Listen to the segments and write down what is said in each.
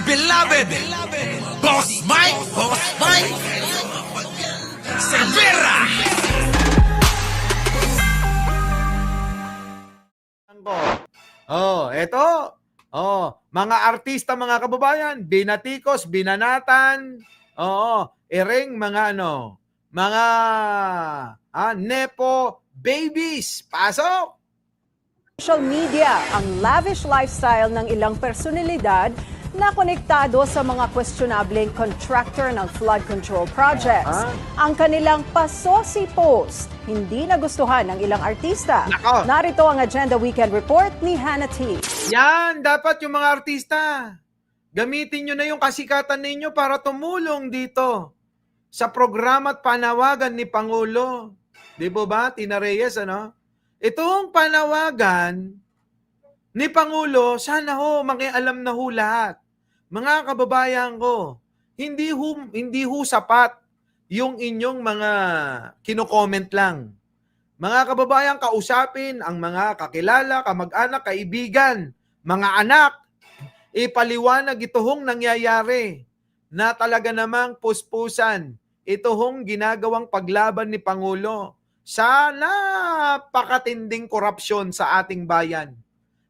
beloved Boss Mike Cervera. Eto. Mga artista, mga kababayan, binatikos, binanatan, ereng mga mga nepo babies. Pasok! Social media ang lavish lifestyle ng ilang personalidad na konektado sa mga questionableng contractor ng flood control projects. Ang kanilang pasosi post, hindi nagustuhan ng ilang artista. Nako. Narito ang Agenda Weekend Report ni Hannah T. Yan, dapat yung mga artista. Gamitin nyo na yung kasikatan ninyo para tumulong dito sa programa at panawagan ni Pangulo. Di po ba, Tina Reyes, Itong panawagan ni Pangulo, sana makialam na lahat. Mga kababayan ko, hindi ho sapat yung inyong mga kino-comment lang. Mga kababayan, kausapin ang mga kakilala, kamag-anak, kaibigan, mga anak. Ipaliwanag ito nangyayari na talaga namang puspusan. Ito ginagawang paglaban ni Pangulo sa napakatinding korupsyon sa ating bayan.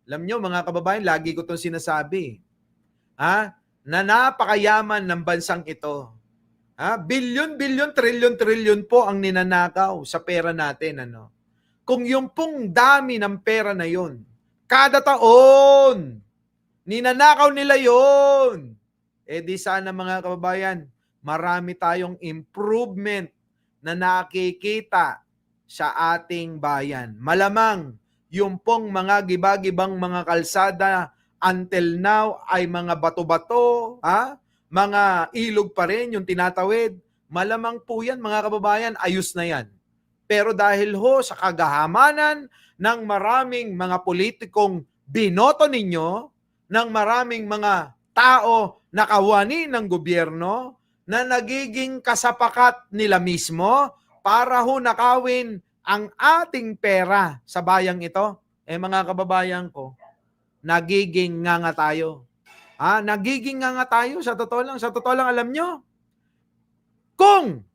Alam nyo mga kababayan, lagi ko itong sinasabi, na napakayaman ng bansang ito. Bilyon-bilyon, trilyon-trilyon po ang ninanakaw sa pera natin. Kung yung pong dami ng pera na yon, kada taon, ninanakaw nila yon, di sana mga kababayan, marami tayong improvement na nakikita sa ating bayan. Malamang yung pong mga gibagibang mga kalsada until now ay mga bato-bato, mga ilog pa rin yung tinatawid. Malamang po yan mga kababayan, ayos na yan. Pero dahil sa kagahamanan ng maraming mga politikong binoto ninyo, ng maraming mga tao na kawani ng gobyerno, na nagiging kasapakat nila mismo para nakawin ang ating pera sa bayang ito, mga kababayan ko, nagiging nga tayo. Nagiging nga tayo, sa totoo lang, alam nyo, kung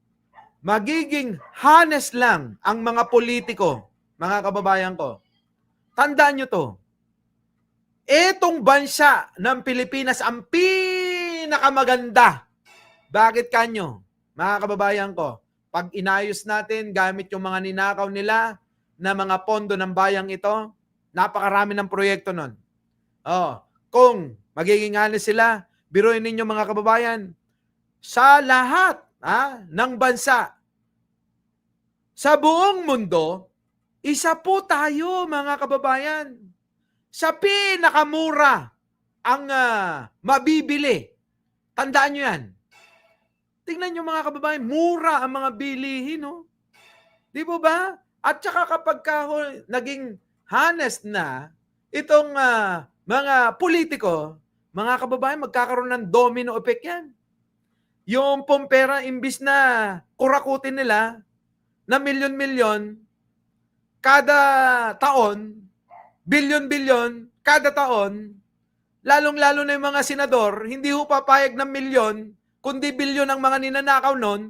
magiging honest lang ang mga politiko, mga kababayan ko, tandaan nyo to, etong bansa ng Pilipinas ang pinakamaganda. Bakit kanyo, mga kababayan ko? Pag inayos natin gamit yung mga ninakaw nila na mga pondo ng bayang ito, napakarami ng proyekto nun. Kung magiging honest sila, biruin ninyo mga kababayan, sa lahat ng bansa, sa buong mundo, isa po tayo mga kababayan. Sa pinakamura ang mabibili. Tandaan nyo yan. Tingnan nyo mga kababayan, mura ang mga bilihin, Di po ba? At saka kapag naging honest na itong mga politiko, mga kababayan, magkakaroon ng domino effect yan. Yung pompera, imbis na kurakutin nila na milyon-milyon kada taon, bilyon-bilyon kada taon, lalong-lalo na yung mga senador, hindi papayag ng milyon, kundi bilyon ang mga ninanakaw nun.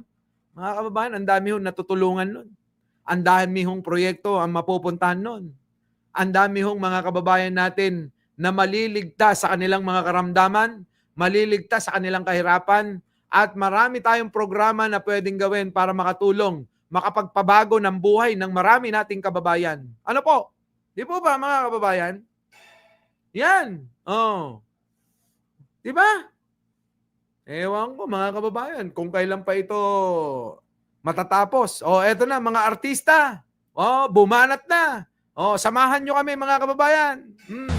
Mga kababayan, ang dami natutulungan nun. Ang dami proyekto ang mapupuntahan nun. Ang dami mga kababayan natin na maliligtas sa kanilang mga karamdaman, maliligtas sa kanilang kahirapan, at marami tayong programa na pwedeng gawin para makatulong, makapagpabago ng buhay ng marami nating kababayan. Ano po? Di po ba mga kababayan? Yan. Di ba? Ewan ko mga kababayan, kung kailan pa ito matatapos. Eto na mga artista. Bumanat na. Samahan nyo kami mga kababayan.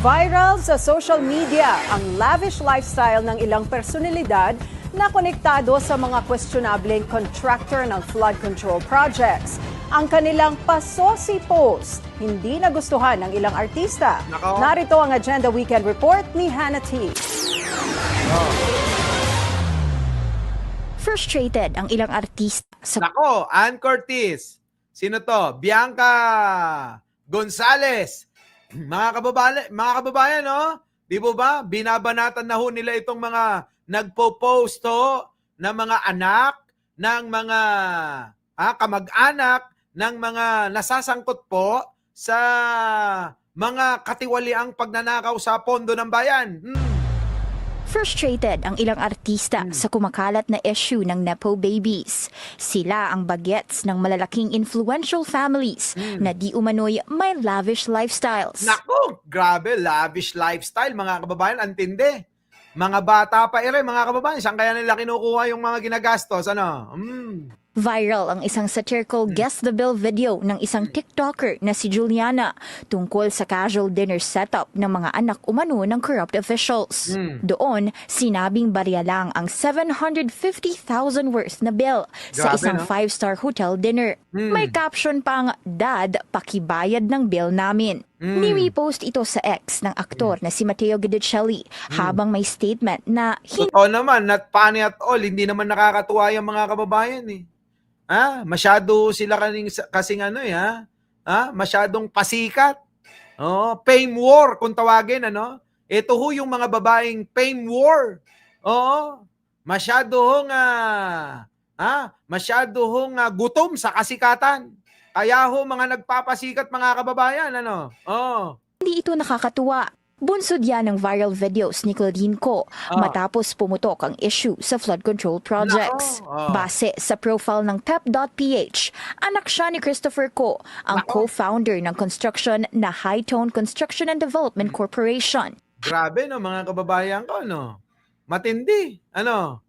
Viral sa social media ang lavish lifestyle ng ilang personalidad na konektado sa mga questionableng contractor ng flood control projects. Ang kanilang pasosi post, hindi nagustuhan ng ilang artista. Nako. Narito ang Agenda Weekend Report ni Hannah T. Frustrated ang ilang artista sa Nako, Ann Curtis. Sino to? Bianca Gonzales. Mga kababayan, Di ba ba? Binabanatan na ho nila itong mga nagpo-post ho na mga anak ng mga kamag-anak ng mga nasasangkot po sa mga katiwaliang pagnanakaw sa pondo ng bayan. Frustrated ang ilang artista sa kumakalat na issue ng Nepo babies. Sila ang bagets ng malalaking influential families na di umano'y may lavish lifestyles. Naku, grabe, lavish lifestyle, mga kababayan, antindi. Mga bata pa mga kababayan, saan kaya nila kinukuha yung mga ginagastos? Ano? Viral ang isang satirical Guess the Bill video ng isang TikToker na si Juliana tungkol sa casual dinner setup ng mga anak umano ng corrupt officials. Doon, sinabing barya lang ang 750,000 worth na bill sa Grabe, isang no? 5-star hotel dinner. May caption pang, "Dad, pakibayad ng bill namin." Ni-repost ito sa ex ng aktor na si Matteo Guidicelli habang may statement na Totoo naman, not funny at all. Hindi naman nakakatuwa yung mga kababayan eh. Masyado sila kasing masyadong pasikat. Fame war kung tawagin, ano? Ito ho yung mga babaeng fame war. Masyado hong gutom sa kasikatan. Kaya ho mga nagpapasikat mga kababayan, ano? hindi ito nakakatuwa. Bunsod yan ng viral videos ni Claudine Ko matapos pumutok ang issue sa flood control projects. Nako. Base sa profile ng pep.ph, anak siya ni Christopher Ko, ang co-founder ng construction na High Tone Construction and Development Corporation. Grabe, no, mga kababayan ko, no? Matindi, ano?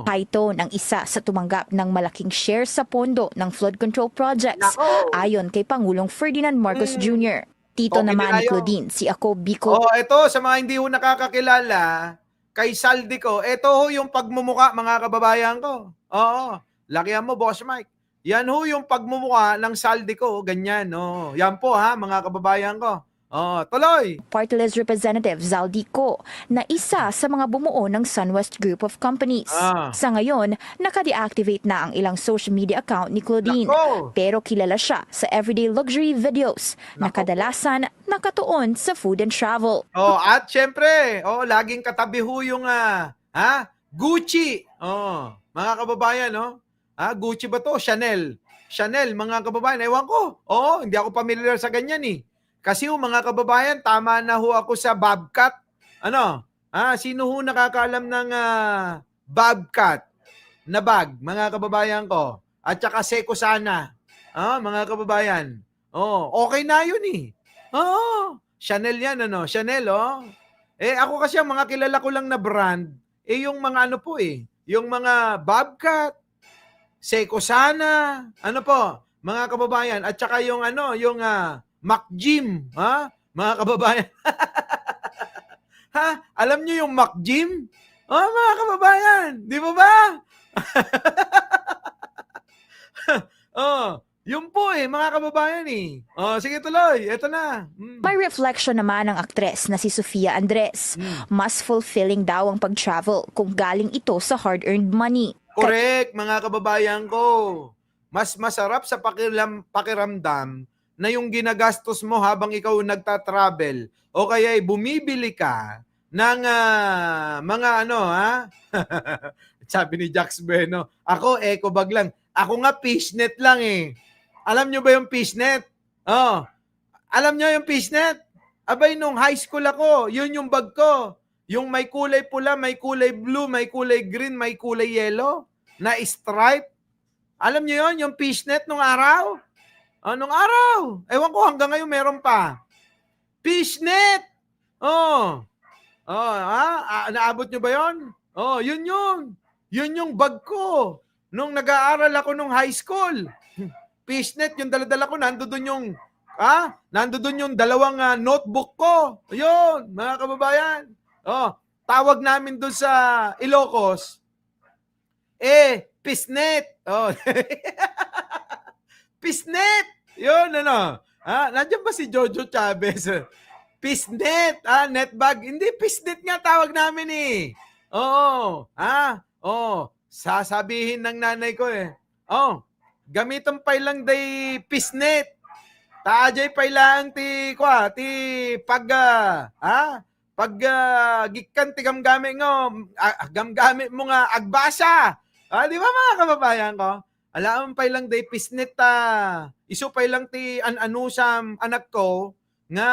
High Tone ang isa sa tumanggap ng malaking share sa pondo ng flood control projects, Nako. ayon kay Pangulong Ferdinand Marcos Jr. Tito Okay naman na ni tayo. Claudine, si Ako Bicol. Ito, sa mga hindi ho nakakakilala, kay Saldi ko, ito ho yung pagmumuka, mga kababayan ko. Lakihan mo, Boss Mike. Yan ho yung pagmumuka ng Saldi ko, ganyan. Yan po ha, mga kababayan ko. Tuloy. Party List Representative Zaldi Ko na isa sa mga bumuo ng SunWest Group of Companies. Sa ngayon, naka-deactivate na ang ilang social media account ni Claudine. Nako. Pero kilala siya sa everyday luxury videos na kadalasan nakatuon sa food and travel. At syempre, laging katabi ho yung Gucci. Mga kababayan, Gucci ba to? Chanel. Chanel, mga kababayan, ewan ko. Hindi ako familiar sa ganyan eh. Kasi mga kababayan, tama na ho ako sa Bobcat. Sino ho nakakaalam ng Bobcat na bag, mga kababayan ko? At saka Seiko Sana, mga kababayan. Okay na yun eh. Chanel yan, Chanel, ako kasi ang mga kilala ko lang na brand, yung mga yung mga Bobcat, Seiko Sana, mga kababayan, at saka yung McJim, mga kababayan. Alam niyo yung McJim? Mga kababayan, di ba ba? Yun po mga kababayan eh. Sige tuloy, eto na. May reflection naman ng aktres na si Sofia Andres. Mas fulfilling daw ang pag-travel kung galing ito sa hard-earned money. Correct, mga kababayan ko. Mas masarap sa pakiramdam na yung ginagastos mo habang ikaw nagta-travel o kaya bumibili ka ng mga sabi ni Jax Bueno, ako eco bag lang. Ako nga fishnet lang eh. Alam nyo ba yung fishnet? Alam nyo yung fishnet? Abay, nung high school ako, yun yung bag ko. Yung may kulay pula, may kulay blue, may kulay green, may kulay yellow na stripe. Alam nyo yun, yung fishnet nung araw? Nung araw? Ewan ko, hanggang ngayon meron pa. Fishnet! Naabot nyo ba yun? Yun yun. Yun yung bag ko. Nung nag-aaral ako nung high school. Fishnet, yung dala-dala ko, nandoon yung dalawang notebook ko. Yun, mga kababayan. Tawag namin doon sa Ilocos, Pisnet. Pisnet! Yun, nandiyan ba si Jojo Chavez? Pisnet! Net bag. Hindi, pisnet nga tawag namin eh. Sasabihin ng nanay ko eh. Gamitan pa lang day pisnet. Taajay pa lang ti pag gikan ti gamgamit gamgamit mo nga agbasa. Di ba mga kababayan ko? Alam pa lang day pisnet iso pa lang ti anusam anak ko nga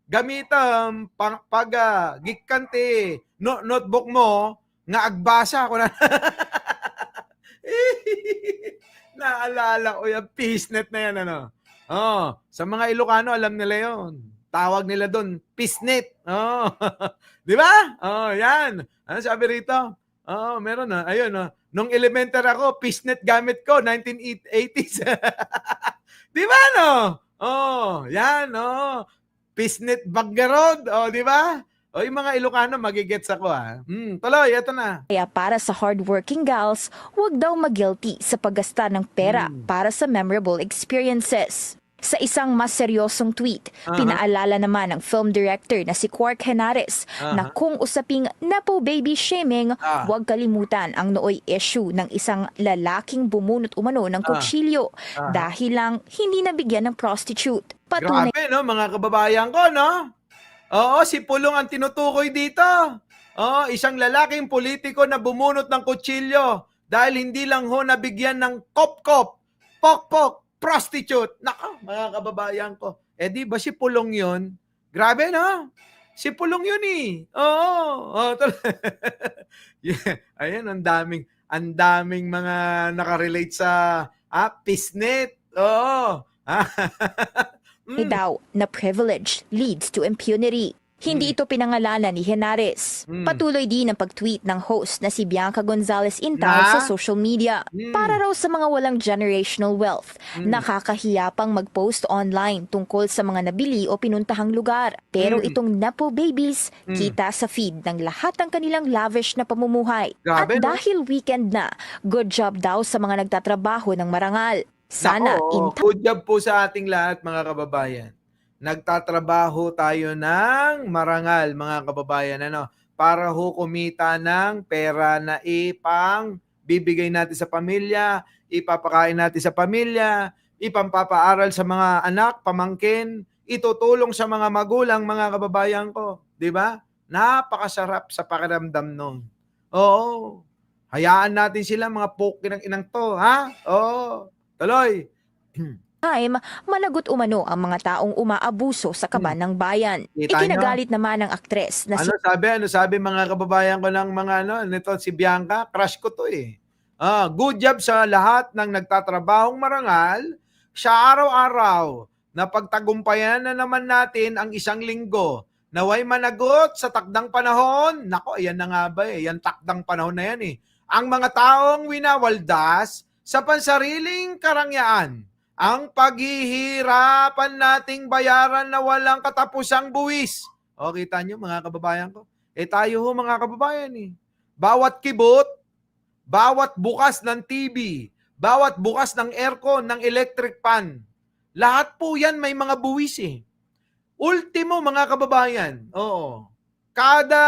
gamitam pag gikan ti notebook mo nga agbasa ko na. Naalala ko yung pisnet na yan, ano? Oh, sa mga Ilocano, alam nila yon. Tawag nila doon, pisnet. Oh. Di ba? Oh, yan. Ano sabi rito? Oh, meron na. Ayun, oh. Nung elementary ako, pisnet gamit ko, 1980s. Di ba, no? Oh, yan, oh. Pisnet Baggarod. Oh, di ba? O, yung mga Ilocano, magigets ako, ha? Tuloy, eto na. Kaya para sa hardworking gals, huwag daw mag-guilty sa paggasta ng pera para sa memorable experiences. Sa isang mas seryosong tweet, pinaalala naman ng film director na si Quark Henares na kung usaping Nepo baby shaming, huwag kalimutan ang nooy issue ng isang lalaking bumunot umano ng kutsilyo dahil lang hindi nabigyan ng prostitute. Patunay Grabe, no, mga kababayan ko, no? Oo, si Pulong ang tinutukoy dito. Oo, isang lalaking politiko na bumunot ng kutsilyo dahil hindi lang ho nabigyan ng kop-kop, pok-pok, prostitute. Naka, mga kababayan ko. Di ba si Pulong yun? Grabe, no? Si Pulong yun eh. Oo. Yeah. Ayan, ang daming mga nakarelate sa pisnet. Oo. daw na privilege leads to impunity. Hindi ito pinangalanan ni Henares. Patuloy din ang pag-tweet ng host na si Bianca Gonzalez Intal sa social media. Para raw sa mga walang generational wealth, nakakahiya pang mag-post online tungkol sa mga nabili o pinuntahang lugar. Pero itong Nepo babies, kita sa feed ng lahat ng kanilang lavish na pamumuhay. Grabe, At no? dahil weekend na, good job daw sa mga nagtatrabaho ng marangal. Sana in Good job po sa ating lahat, mga kababayan. Nagtatrabaho tayo ng marangal, mga kababayan, ano, para ho kumita ng pera na bibigay natin sa pamilya, ipapakain natin sa pamilya, ipampapaaral sa mga anak, pamangkin, itutulong sa mga magulang, mga kababayan ko. Di ba? Napakasarap sa pakiramdam nun. Oo. Hayaan natin sila, mga pokin ng inang to, ha? Oo. Tuloy. time, managot umano ang mga taong umaabuso sa kaban ng bayan. Kita Ikinagalit naman ng aktres na si Ano sabi mga kababayan ko ng mga nito si Bianca, crush ko to eh. Good job sa lahat ng nagtatrabahong marangal sa araw-araw na pagtagumpayan na naman natin ang isang linggo. Naway managot sa takdang panahon. Nako, ayan na nga ba eh. Yan takdang panahon na yan eh. Ang mga taong winawaldas sa pansariling karangyaan, ang paghihirapan nating bayaran na walang katapusang buwis. O, kita nyo mga kababayan ko? Tayo ho mga kababayan eh. Bawat kibot, bawat bukas ng TV, bawat bukas ng aircon, ng electric fan, lahat po yan may mga buwis eh. Ultimo mga kababayan, kada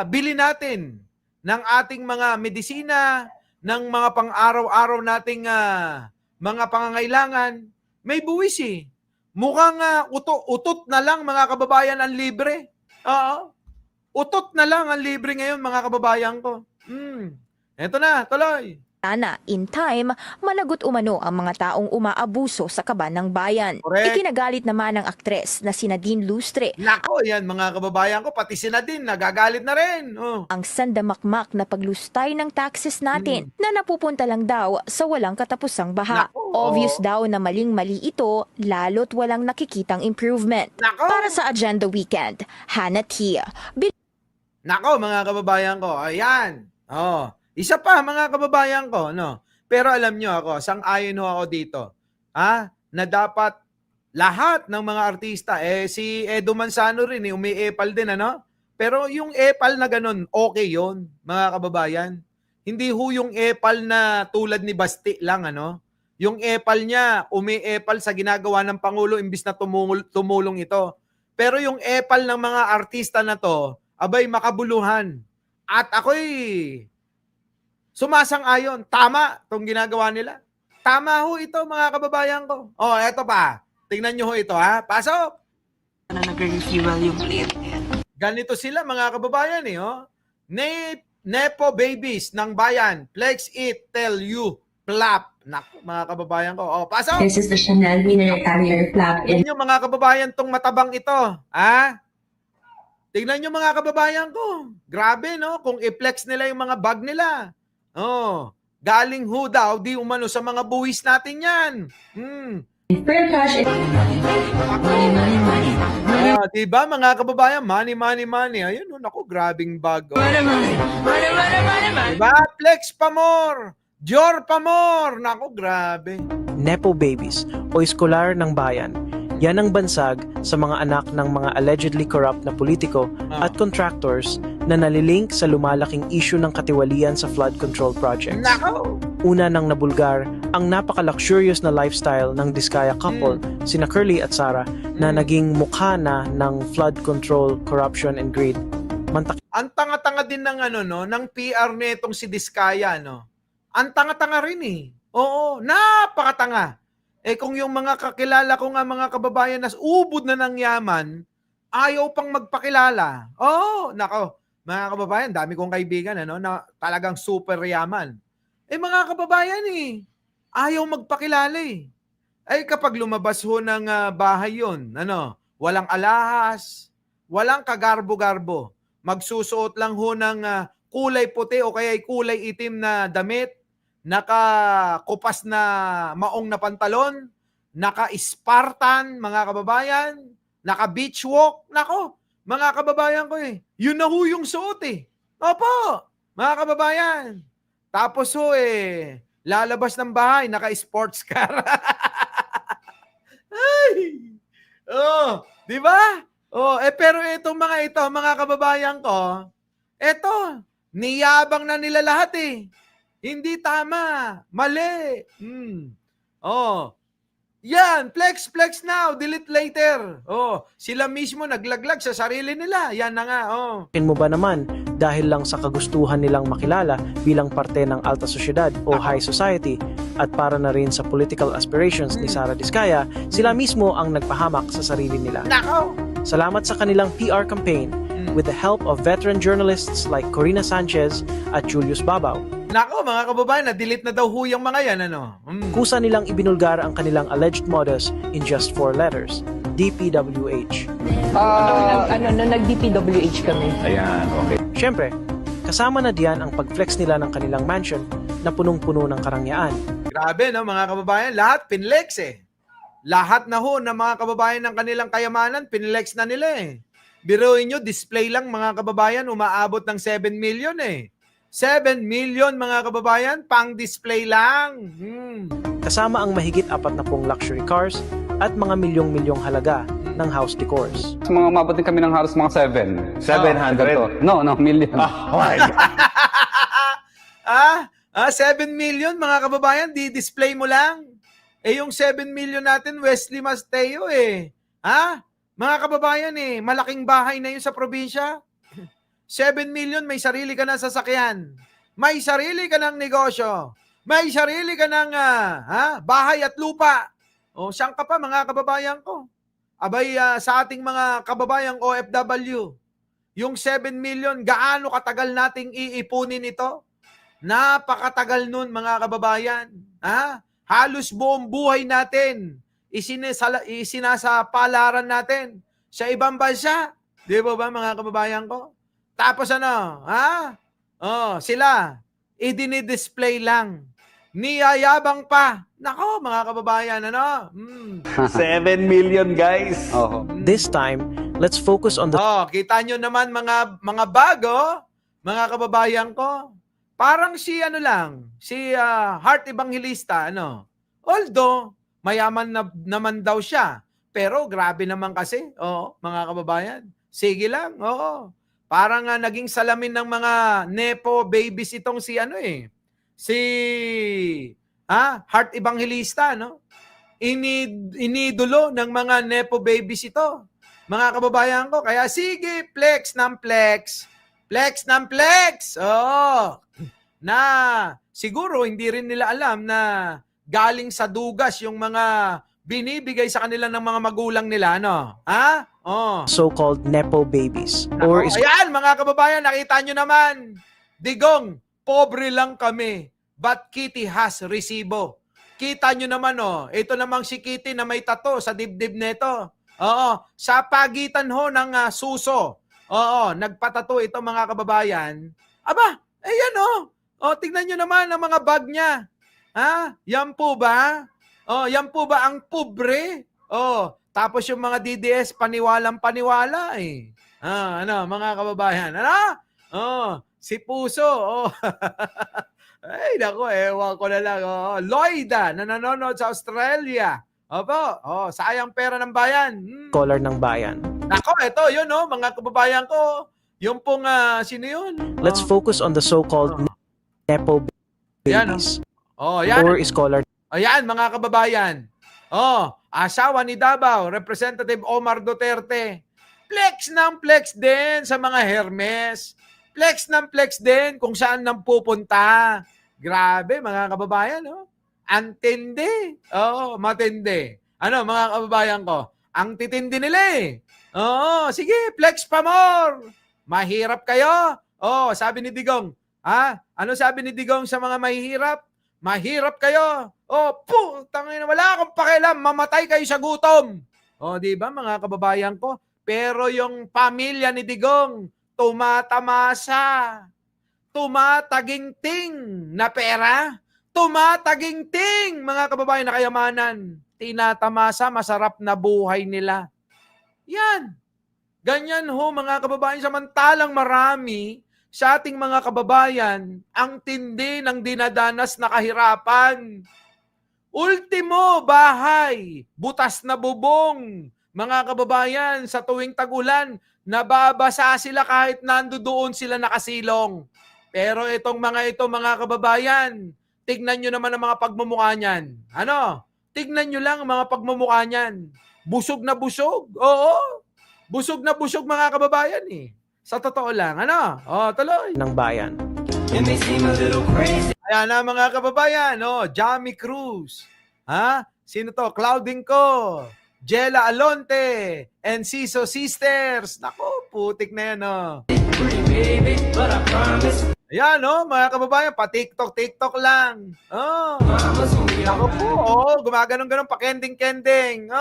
bili natin ng ating mga medisina, ng mga pang-araw-araw nating mga pangangailangan, may buwis eh. Mukhang utot na lang mga kababayan ang libre. Utot na lang ang libre ngayon mga kababayan ko. Eto na, tuloy. Sana, in time, managot umano ang mga taong umaabuso sa kaban ng bayan. Correct. Ikinagalit naman ng aktres na si Nadine Lustre Nako, yan mga kababayan ko, pati si Nadine, nagagalit na rin. ang sandamakmak na paglustay ng taxes natin na napupunta lang daw sa walang katapusang baha. Nako. Obvious daw na maling-mali ito, lalo't walang nakikitang improvement. Nako. Para sa Agenda Weekend, Hannah Tia. Nako mga kababayan ko, ayan. Isa pa mga kababayan ko, no. Pero alam nyo ako, sang-ayon ho ako dito. Na dapat lahat ng mga artista, si Edo Manzano rin, umi-epal din, ano? Pero yung epal na ganun, okay yon mga kababayan. Hindi ho yung epal na tulad ni Basti lang, ano? Yung epal niya, umi-epal sa ginagawa ng Pangulo imbis na tumulong ito. Pero yung epal ng mga artista na to, abay makabuluhan. At ako'y sumasang-ayon. Tama itong ginagawa nila. Tama ho ito mga kababayan ko. Eto pa. Tingnan nyo ho ito ha. Pasok! Na nag-refuel yung plate. Ganito sila mga kababayan eh, oh. Nepo babies ng bayan. Flex it, tell you. Plap. Naku, mga kababayan ko. Oh, pasok! This is the Chanel Winner Carrier Flap in Tignan nyo mga kababayan tong matabang ito. Ha? Tignan nyo mga kababayan ko. Grabe, no? Kung i-flex nila yung mga bag nila. Oh, galing ho daw, di umano sa mga buwis natin yan. Fair Cash. Diba mga kababayan? Money, money, money. Ayun, oh, naku, grabing bag. Oh. Diba? Flex pa more. Dior pa more. Naku, grabe. Nepo babies o eskolar ng bayan. Yan ang bansag sa mga anak ng mga allegedly corrupt na politiko at contractors na nalilink sa lumalaking issue ng katiwalian sa flood control projects. Nako. Una nang nabulgar ang napaka-luxurious na lifestyle ng Diskaya couple, sina Curly at Sarah, na naging mukha na ng flood control, corruption and greed. Ang tanga-tanga din ng ano no, ng PR nitong si Diskaya no. Ang tanga-tanga rin eh. Oo, napakatanga. Eh kung yung mga kakilala ko nga mga kababayan na ubod na ng yaman, ayaw pang magpakilala. Oh, nako. Mga kababayan, dami kong kaibigan ano, na talagang super yaman. Eh mga kababayan eh, ayaw magpakilala eh. Ay kapag lumabas ho ng bahay yon, ano, walang alahas, walang kagarbo-garbo. Magsusuot lang ho ng kulay puti o kaya kulay itim na damit, nakakupas na maong na pantalon, naka-Spartan, mga kababayan, naka-beach walk. Nako, mga kababayan ko eh. Yun na ho yung suot eh. Opo, mga kababayan. Tapos ho eh, lalabas ng bahay, naka-sports car. Ay! Oh, di ba? Oh, pero itong mga ito, mga kababayan ko, eto, niyabang na nila lahat eh. Hindi tama. Mali. Oh. Yan. Flex, flex now. Delete later. Oh. Sila mismo naglaglag sa sarili nila. Yan na nga. Oh. Mo ba naman dahil lang sa kagustuhan nilang makilala bilang parte ng alta sosyedad o high society at para na rin sa political aspirations ni Sara Diskaya, sila mismo ang nagpahamak sa sarili nila. Nako. Salamat sa kanilang PR campaign with the help of veteran journalists like Corina Sanchez at Julius Babaw. Nako, mga kababayan, na-delete na daw ho yung mga yan, ano? Kusa nilang ibinulgar ang kanilang alleged modus in just 4 letters, DPWH. Nag-DPWH kami. Ayan, okay. Siyempre, kasama na diyan ang pag-flex nila ng kanilang mansion na punong-puno ng karangyaan. Grabe, no, mga kababayan? Lahat pinlex eh. Lahat na ho ng mga kababayan ng kanilang kayamanan, pinlex na nila eh. Biruin nyo, display lang mga kababayan, umaabot ng 7 million eh. 7 million mga kababayan, pang display lang. Kasama ang mahigit 40 luxury cars at mga milyong-milyong halaga ng house decors. Mga umabot din kami ng halos mga 700? No, million. Oh my God. 7 million mga kababayan, di-display mo lang. Eh yung 7 million natin, Wesley Masteo eh. Ha? Mga kababayan eh, malaking bahay na yun sa probinsya. 7 million, may sarili ka ng sasakyan. May sarili ka ng negosyo. May sarili ka ng bahay at lupa. O, saan ka pa mga kababayan ko? Abay, sa ating mga kababayang OFW, yung 7 million, gaano katagal nating iipunin ito? Napakatagal nun mga kababayan. Halos buong buhay natin, isinasapalaran natin sa ibang bansa. Di ba mga kababayan ko? Tapos ano, sila, idinidisplay lang. Niyayabang pa. Nako, mga kababayan, ano? 7 million, guys. This time, let's focus on the Kita nyo naman mga bago, mga kababayan ko. Parang si Heart Evangelista, ano? Although, mayaman naman daw siya. Pero grabe naman kasi, mga kababayan. Sige lang, Parang naging salamin ng mga nepo babies itong si Heart Evangelista, no? Inidulo ng mga nepo babies ito. Mga kababayan ko, kaya sige, flex ng flex. Flex ng flex. Na siguro hindi rin nila alam na galing sa dugas yung mga binibigay sa kanila ng mga magulang nila, no? Oh. so-called Nepo babies or Ayan, mga kababayan, nakita nyo naman. Digong, pobre lang kami. But Kitty has resibo. Kita nyo naman, ito namang si Kitty na may tato sa dibdib nito. Oo, sa pagitan ho ng suso. Oo, nagpatato ito mga kababayan. Aba, ayan tignan nyo naman ang mga bag niya. Ha? Yan po ba? Yan po ba ang pobre? Tapos yung mga DDS, paniwalang-paniwala eh. Mga kababayan? Si Puso. Ay, naku, ewan ko na lang. Lloyda, na nanonood sa Australia. Opo, sayang pera ng bayan. scholar ng bayan. Nako, ito, yun, mga kababayan ko. Yung pong, sino yun? Let's focus on the so-called Nepo Yan, babies yan. or scholar Ayan, mga kababayan. Asawa ni Davao, Representative Omar Duterte. Flex ng flex din sa mga Hermes. Flex ng flex din kung saan nang pupunta. Grabe, mga kababayan. Antindi. Matindi. Mga kababayan ko? Ang titindi nila eh. Sige, flex pa more. Mahirap kayo. Sabi ni Digong. Ano sabi ni Digong sa mga mahihirap? Mahirap kayo. Tangina, wala akong pakialam, mamatay kayo sa gutom. Di ba mga kababayan ko? Pero yung pamilya ni Digong, tumatamasa. Tumataginting na pera. Tumataginting, mga kababayan, na kayamanan. Tinatamasa, masarap na buhay nila. Yan. Ganyan mga kababayan, samantalang marami sa ating mga kababayan ang tindi ng dinadanas na kahirapan. Ultimo, bahay, butas na bubong. Mga kababayan, sa tuwing tag-ulan, nababasa sila kahit nandoon sila nakasilong. Pero itong mga kababayan, tignan nyo naman ang mga pagmumukha niyan. Tignan nyo lang ang mga pagmumukha niyan. Busog na busog. Oo. Busog na busog, mga kababayan eh. Sa totoo lang, tuloy. ng bayan. Ayan na mga kababayan, Jamie Cruz. Sino to? Claudine Co, Jella Alonte, and Ciso Sisters. Nako, putik na yan, Ayan, mga kababayan, pa-TikTok lang. Ako po, gumaganong-ganong pa-kending-kending.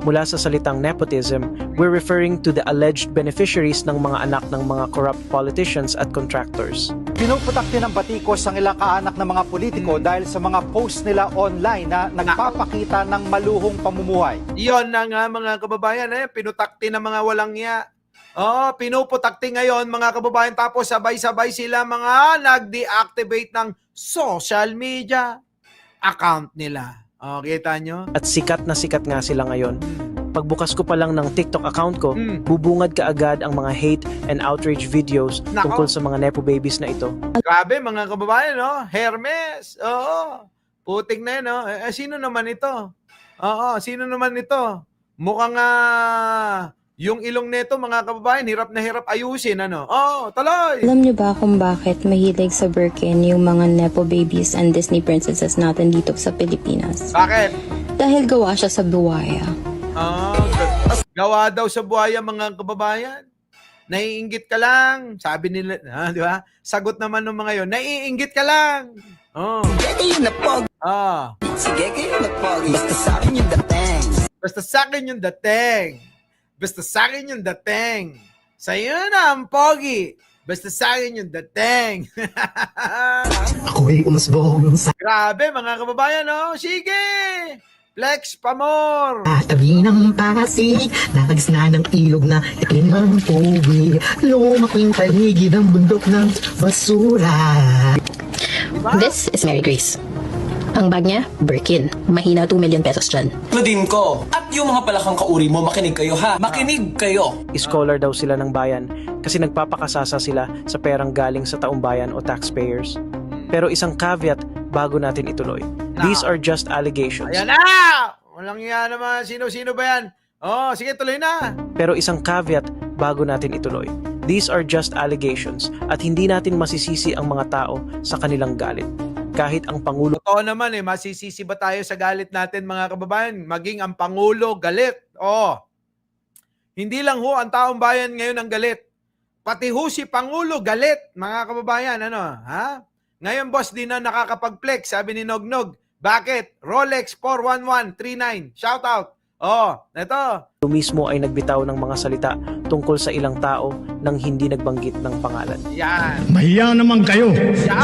Mula sa salitang nepotism, we're referring to the alleged beneficiaries ng mga anak ng mga corrupt politicians at contractors. Pinuputak din ng batikos ang ilang kaanak ng mga politiko dahil sa mga post nila online na nagpapakita ng maluhong pamumuhay. Iyon na nga mga kababayan, pinutakti ng mga walang iya. Pinuputakti ngayon mga kababayan, tapos sabay-sabay sila mga nag-deactivate ng social media account nila. Kita nyo? At sikat na sikat nga sila ngayon. Pagbukas ko pa lang ng TikTok account ko, bubungad kaagad ang mga hate and outrage videos tungkol sa mga Nepo babies na ito. Grabe mga kababayan, Hermes. Putik na yun, sino naman ito? Sino naman ito? Mukhang yung ilong nito, mga kababayan, hirap na hirap ayusin, tuloy! Alam niyo ba kung bakit mahilig sa Birkin yung mga Nepo babies and Disney princesses natin dito sa Pilipinas? Bakit? Dahil gawa siya sa buwaya. Gawa daw sa buhaya, mga kababayan. Naiinggit ka lang. Sabi nila, di ba? Sagot naman ng mga yon, naiinggit ka lang. Sige kayo na pogi. Basta sa akin yung dating. Basta sa akin yung dating. Basta sa akin yung dating. Sa'yo na ang pogi. Basta sa akin yung dating. Ako'y umusbong sa Grabe mga kababayan, Sige! Flex pa more! tabi ng pasig. Nagis na ng ilog na itim ang pogi. Lumaking paligid ang bundok ng basura. Diba? This is Mary Grace. Ang bag niya, Birkin. Mahina 2 million pesos dyan. Claudine ko. At yung mga palakang kauri mo, makinig kayo ha. Makinig kayo. Scholar daw sila ng bayan kasi nagpapakasasa sila sa perang galing sa taumbayan o taxpayers. Pero isang caveat bago natin ituloy. These are just allegations. Ayan na! Walang yan naman. Sino-sino ba yan? Sige, tuloy na. Pero isang caveat bago natin ituloy. These are just allegations at hindi natin masisisi ang mga tao sa kanilang galit. Kahit ang Pangulo... Totoo naman masisisi ba tayo sa galit natin mga kababayan? Maging ang Pangulo galit. Hindi lang ho ang taong bayan ngayon ang galit. Pati ho si Pangulo galit, mga kababayan. Ano, ha? Ngayon, boss, di na nakakapag-flex, sabi ni Nognog. Bakit? Rolex 41139. Shout out. Oh, ito. Mismo ay nagbitaw ng mga salita tungkol sa ilang tao nang hindi nagbanggit ng pangalan. Yan. Mahiya naman kayo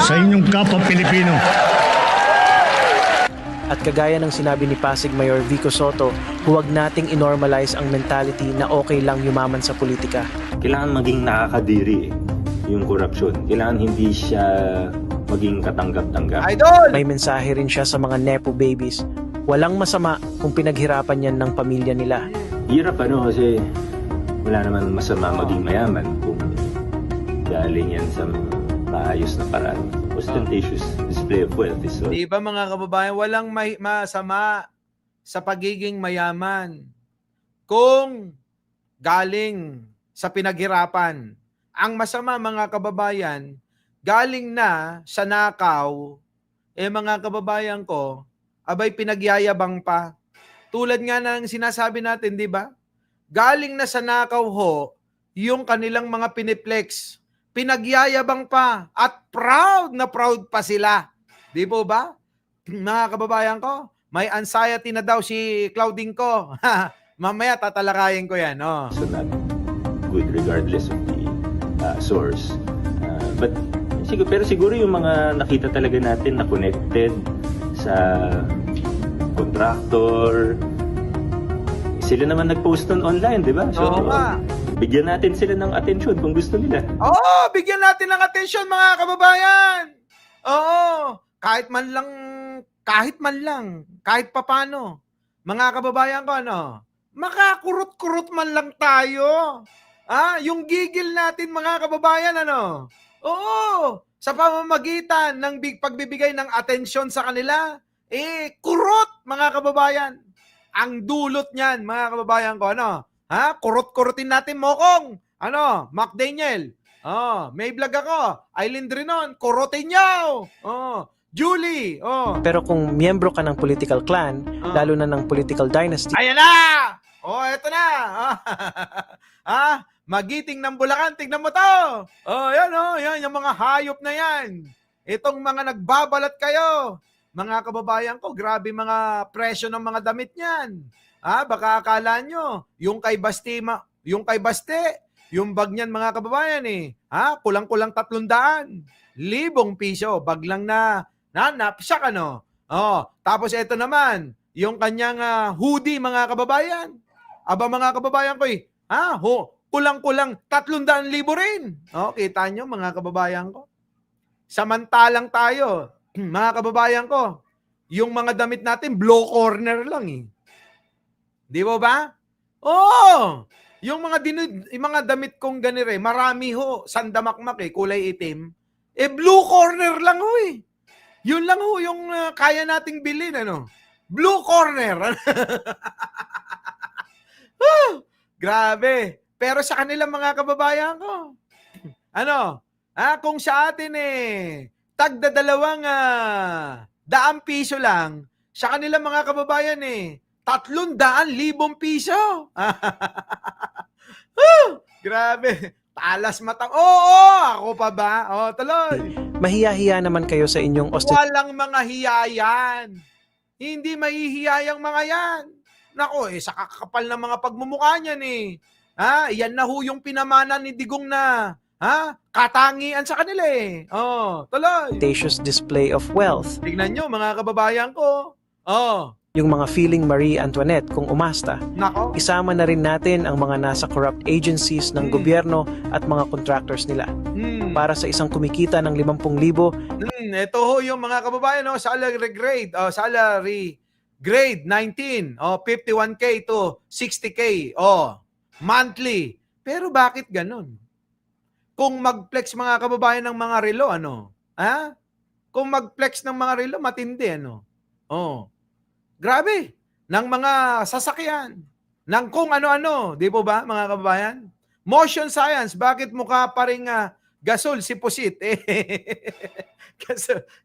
sa inyong kapwa Pilipino. At kagaya ng sinabi ni Pasig Mayor Vico Soto, huwag nating inormalize ang mentality na okay lang yumaman sa politika. Kailangan maging nakakadiri yung korupsyon. Kailangan hindi siya maging katanggap-tanggap. Idol! May mensahe rin siya sa mga Nepo babies. Walang masama kung pinaghirapan yan ng pamilya nila. Hirap kasi wala naman masama maging mayaman kung galing yan sa maayos na paraan. Ostentatious display of wealth is so. Di ba mga kababayan, walang masama sa pagiging mayaman kung galing sa pinaghirapan. Ang masama mga kababayan, galing na sa nakaw, mga kababayan ko, abay pinagyayabang pa. Tulad nga ng sinasabi natin, di ba? Galing na sa nakaw ho, yung kanilang mga piniplex. Pinagyayabang pa at proud na proud pa sila. Di po ba? Mga kababayan ko, may anxiety na daw si Claudine ko. Mamaya tatalakayin ko yan. Oh. So not good regardless of the source. But pero siguro yung mga nakita talaga natin na connected sa contractor, sila naman nag-post nun online, di ba? So, bigyan natin sila ng atensyon kung gusto nila. Oo, bigyan natin ng atensyon mga kababayan. Oo, kahit man lang, kahit papano. Mga kababayan ko, makakurot-kurot man lang tayo. Yung gigil natin mga kababayan, Oo, sa pamamagitan ng pagbibigay ng atensyon sa kanila, kurot mga kababayan. Ang dulot niyan, mga kababayan ko, kurot-kurotin natin mokong. Mac Daniel. May vlog ako. Aileen Drinon, kurotin niyo. Julie. Pero kung miyembro ka ng political clan, lalo na ng political dynasty, ayan na! Eto na. Magiting ng Bulacan, tignan mo to. Yan, yung mga hayop na yan. Itong mga nagbabalat kayo. Mga kababayan ko, grabe mga presyo ng mga damit niyan. Baka akala nyo, yung kay Baste, yung bag niyan mga kababayan kulang-kulang 300,000 piso. Bag lang na napsak tapos ito naman, yung kanyang hoodie mga kababayan. Aba mga kababayan ko kulang-kulang 300,000 rin. Kita nyo mga kababayan ko. Samantalang tayo, mga kababayan ko, yung mga damit natin, blow corner lang Di ba? Yung mga damit kong ganire, marami ho, sandamakmak kulay itim. Blue corner lang ho Yun lang ho yung kaya nating bilhin, Blue corner. Grabe. Pero sa kanila mga kababayan ko, kung sa atin tagda 200 piso lang, sa kanila mga kababayan 300,000 piso. Grabe. Talas matang. Ako pa ba? Tuloy. mahiya-hiya naman kayo sa inyong Walang mga hiyayan. Hindi mahihiyayang mga yan. Nako, sa kakapal ng mga pagmumukha niyan yan na ho yung pinamana ni Digong na katangian sa kanila tuloy. ostentatious display of wealth. Tignan nyo mga kababayan ko. Yung mga feeling Marie Antoinette kung umasta. Nako. Isama na rin natin ang mga nasa corrupt agencies ng gobyerno at mga contractors nila. Para sa isang kumikita ng 50,000. Ito ho yung mga kababayan, salary grade 19, 51K to 60K, monthly. Pero bakit ganun? Kung mag-flex mga kababayan ng mga relo, Kung mag-flex ng mga relo, matindi, Grabe. Ng mga sasakyan. Ng kung ano-ano. Di po ba, mga kababayan? Motion science. Bakit mukha pa rin gasol si Pusit?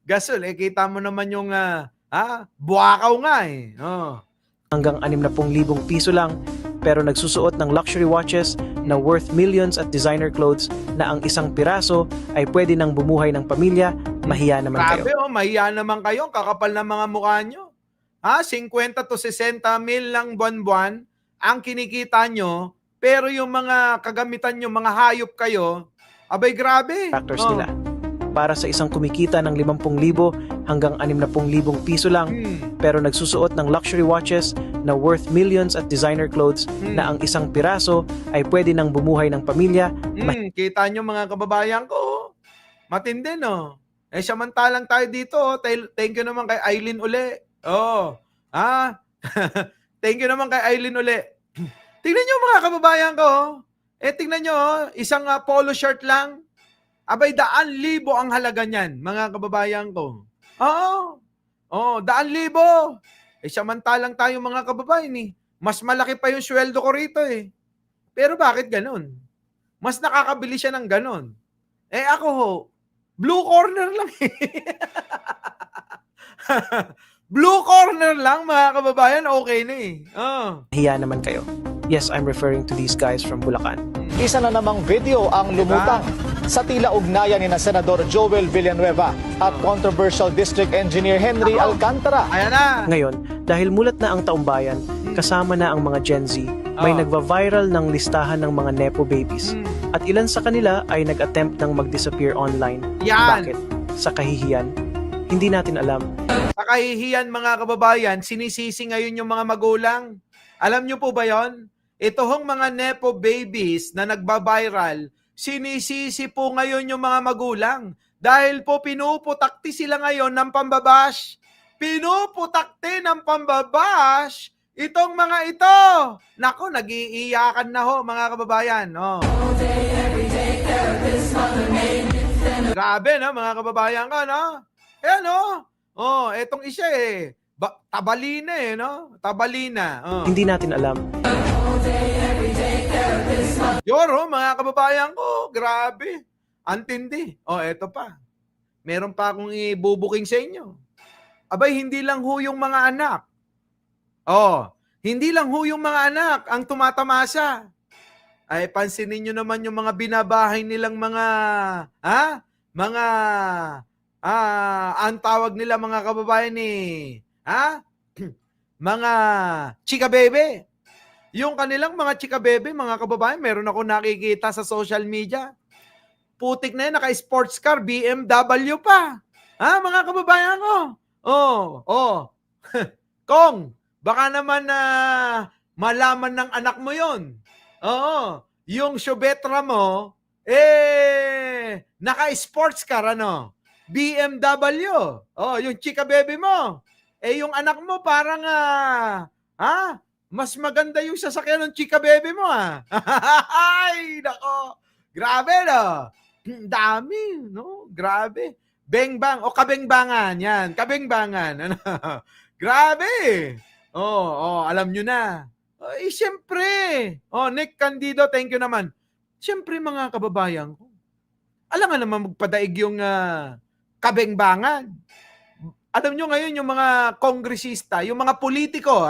Gasol. Kita mo naman yung buwakaw nga Hanggang 60,000 piso lang pero nagsusuot ng luxury watches na worth millions at designer clothes na ang isang piraso ay pwede nang bumuhay ng pamilya, mahiya naman Grabe, kayo. mahiya naman kayo. Kakapal ng mga mukha nyo. 50 to 60 mil lang buwan-buwan ang kinikita nyo, pero yung mga kagamitan nyo, mga hayop kayo, abay grabe. Factors nila. Para sa isang kumikita ng 50,000 hanggang 60,000 piso lang, pero nagsusuot ng luxury watches na worth millions at designer clothes na ang isang piraso ay pwede nang bumuhay ng pamilya. Kita nyo mga kababayan ko, matindi no? Samantalang tayo dito, thank you naman kay Aileen uli. Thank you naman kay Aileen uli. Tingnan nyo mga kababayan ko, tingnan nyo, isang polo shirt lang, abay 100,000 ang halaga niyan, mga kababayan ko. Oo. 100,000. Samantalang tayo mga kababayan mas malaki pa yung sweldo ko rito Pero bakit ganun? Mas nakakabili siya ng ganun. Ako blue corner lang Blue corner lang mga kababayan, okay na Mahiya naman kayo. Yes, I'm referring to these guys from Bulacan. Isa na namang video ang lumutang sa tila ugnayan ni na Senador Joel Villanueva at controversial District Engineer Henry Alcantara. Ayan na. Ngayon, dahil mulat na ang taumbayan, kasama na ang mga Gen Z, may nagva-viral ng listahan ng mga Nepo babies. At ilan sa kanila ay nag-attempt ng mag-disappear online. Yan. Bakit? Sa kahihiyan? Hindi natin alam. Sa kahihiyan mga kababayan, sinisisi ngayon yung mga magulang. Alam nyo po ba yon? Ito hong mga Nepo babies na nagba-viral, sinisisi po ngayon yung mga magulang. Dahil po pinuputakti sila ngayon ng pambabash. Pinuputakti ng pambabash itong mga ito. Nako, nag-iiyakan na ho mga kababayan. Grabe no mga kababayan ka no? Etong isa Tabalina no? Tabalina. Hindi natin alam. Yoro, mga kababayan ko, grabe. Antindi. Eto pa. Meron pa akong ibubuking sa inyo. Abay, hindi lang ho yung mga anak. Hindi lang ho yung mga anak ang tumatamasa. Ay, pansinin nyo naman yung mga binabahay nilang mga, ang tawag nila mga kababayan mga chika bebe. Yung kanilang mga chika bebe, mga kababayan, meron ako nakikita sa social media. Putik na yun, naka-sports car, BMW pa. Mga kababayan ko. Kong, baka naman malaman ng anak mo yon. Yung Shobetra mo, naka-sports car, BMW. Yung chika baby mo. Yung anak mo parang, mas maganda yung sasakyan ng chika baby mo, Ay, nako. Grabe, no? Dami, no? Grabe. Bengbang, kabengbangan, yan. Kabengbangan. Grabe. Alam nyo na. Siyempre. Nick Candido, thank you naman. Siyempre, mga kababayan ko. Alam nga naman magpadaig yung kabengbangan. Alam nyo ngayon yung mga kongresista, yung mga politiko,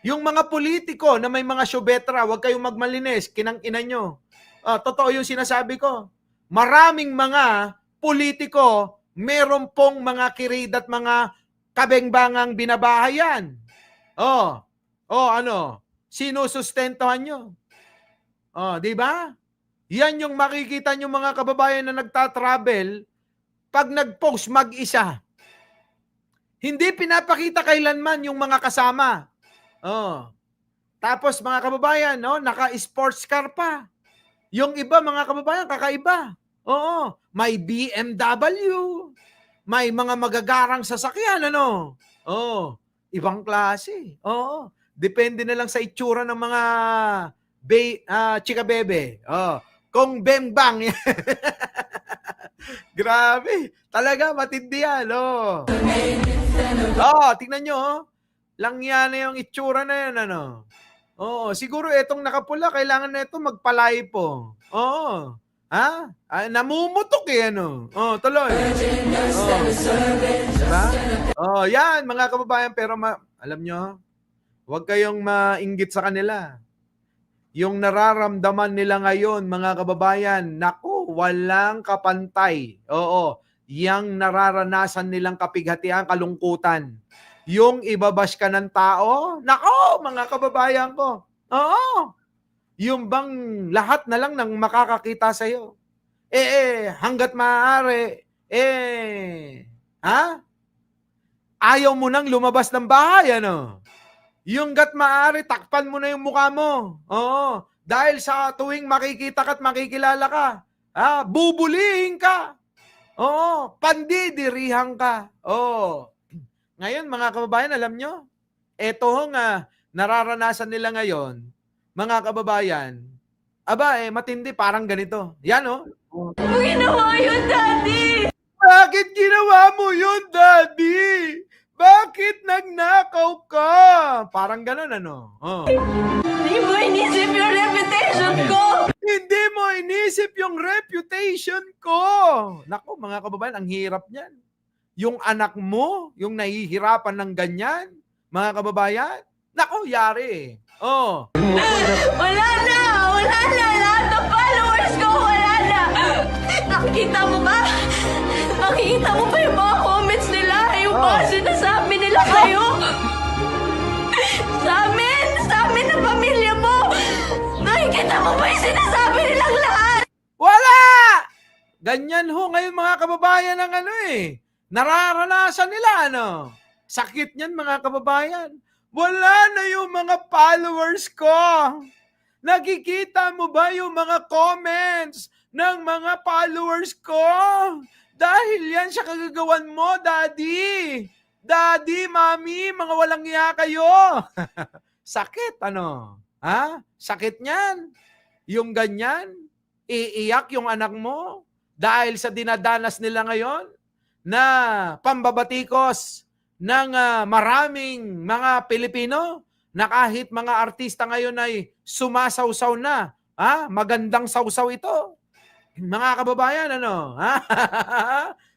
Yung mga politiko na may mga Shobetra, huwag kayong magmalinis, kinang-ina nyo. Totoo yung sinasabi ko. Maraming mga politiko, meron pong mga kirid at mga kabengbangang binabahayan. Sinusustentohan nyo. Di ba? Yan yung makikita nyo mga kababayan na nagtatravel pag nag-post mag-isa. Hindi pinapakita kailanman yung mga kasama. Tapos mga kababayan, naka-sports car pa. Yung iba mga kababayan, kakaiba. May BMW. May mga magagarang sasakyan, ibang klase. Depende na lang sa itsura ng mga chika bebe. Kung bengbang. Grabe. Talaga, matindi yan. Tingnan nyo, lang yan na yung itsura na yan, siguro itong nakapula, kailangan na ito magpalay po. Namumutok tuloy. Diba? Yan, mga kababayan, pero alam nyo, huwag kayong mainggit sa kanila. yung nararamdaman nila ngayon, mga kababayan, naku, walang kapantay. Oo, yang nararanasan nilang kapighatian, kalungkutan. Yung ibabash ka ng tao, nako, mga kababayan ko. Oo, yung bang lahat na lang nang makakakita sa'yo. Hanggat maaari, ayaw mo nang lumabas ng bahay, ano? Yung gat maaari, takpan mo na yung mukha mo. Oo. Dahil sa tuwing makikita ka at makikilala ka, bubulihin ka. Oo. Pandidirihan ka. Oo. Ngayon, mga kababayan, alam nyo, eto nga, nararanasan nila ngayon, mga kababayan, matindi, parang ganito. Yan, oh. Ginawa yun, Daddy! Bakit ginawa mo yun, Daddy? Bakit nagnakaw ka? Parang ganun, ano? Oh. Hindi mo inisip yung reputation ko! Hindi mo inisip yung reputation ko! Naku, mga kababayan, ang hirap niyan. Yung anak mo, yung nahihirapan ng ganyan, mga kababayan, naku, yari. Oh. Wala na! Wala na! Lahat ng followers ko, wala na! Nakikita mo ba? Nakikita mo ba yung mga comments nila? Yung mga sinasabi nila kayo? Sa amin na pamilya mo! Nakikita mo ba yung sinasabi nilang lahat? Wala! Ganyan ho ngayon mga kababayan ng nararanasan nila, ano? Sakit niyan mga kababayan. Wala na yung mga followers ko. Nakikita mo ba yung mga comments ng mga followers ko? Dahil yan sa kagagawan mo, Daddy. Daddy, Mami, mga walang iya kayo. Sakit, ano? Sakit niyan. Yung ganyan, iiyak yung anak mo dahil sa dinadanas nila ngayon na pambabatikos ng maraming mga Pilipino na kahit mga artista ngayon ay sumasawsaw na. Magandang sawsaw ito. Mga kababayan, ano?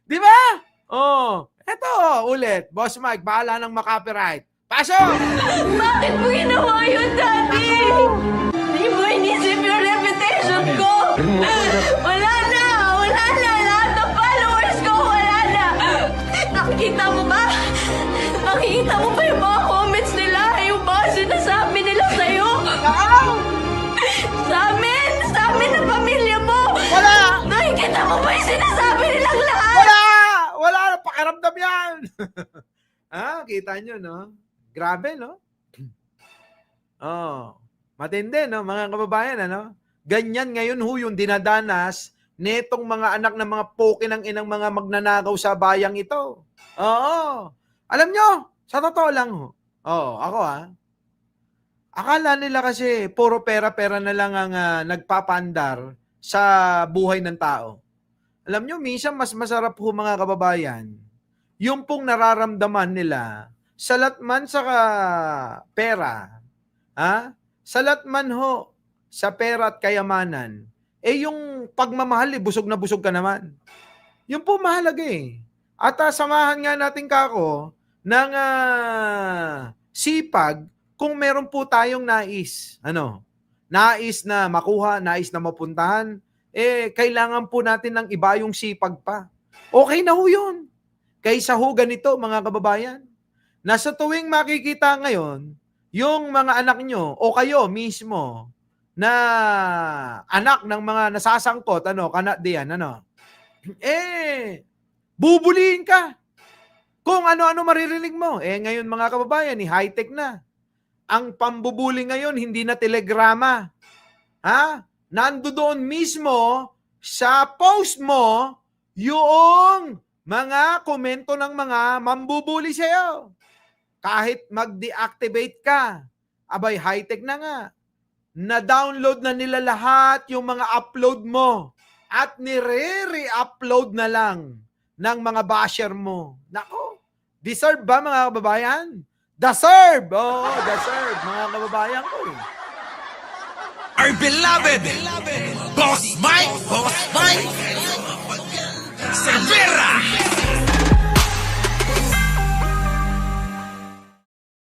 Di ba? Oh, eto ulit. Boss Mike, bahala ng makopyright. Pasok! Bakit mo ginawa yun, Daddy? Hindi mo inisip yung reputation ko! Wala na! Wala na! Lahat ng followers ko, wala na! Nakikita mo ba? Nakikita mo ba yung mga comments nila? Yung mga sinasabi nila sa'yo? Sa amin na pamilya mo! Wala! Nakikita mo ba yung sinasabi nilang lahat? Wala! Wala! Pakiramdam yan! Kita nyo, no? Grabe, no? Matindi, no? Mga kababayan, ano? Ganyan ngayon ho yung dinadanas netong mga anak ng mga poke ng inang mga magnanakaw sa bayang ito. Oo. Alam nyo, sa totoo lang ho. Ako akala nila kasi puro pera-pera na lang ang nagpapandar sa buhay ng tao. Alam nyo, minsan mas masarap ho mga kababayan, yung pong nararamdaman nila, salat man sa pera, salat man ho sa pera at kayamanan, yung pagmamahal, busog na busog ka naman. Yung po mahalaga At samahan nga natin kako ng sipag kung meron po tayong nais. Nais na makuha, nais na mapuntahan, kailangan po natin ng iba yung sipag pa. Okay na ho yun. Kaysa ho ganito, mga kababayan, na sa tuwing makikita ngayon, yung mga anak nyo o kayo mismo na anak ng mga nasasangkot, kanak diyan, bubulihin ka. Kung ano-ano maririnig mo. Ngayon mga kababayan, high-tech na. Ang pambubuli ngayon, hindi na telegrama. Nandoon mismo sa post mo yung mga komento ng mga mambubuli sa'yo. Kahit mag-deactivate ka, high-tech na nga. Na-download na nila lahat yung mga upload mo at nire-re-upload na lang ng mga basher mo. Nako, deserve ba mga kababayan? Deserve! Deserve, mga kababayan ko. Our beloved, Boss Mike, Cervera!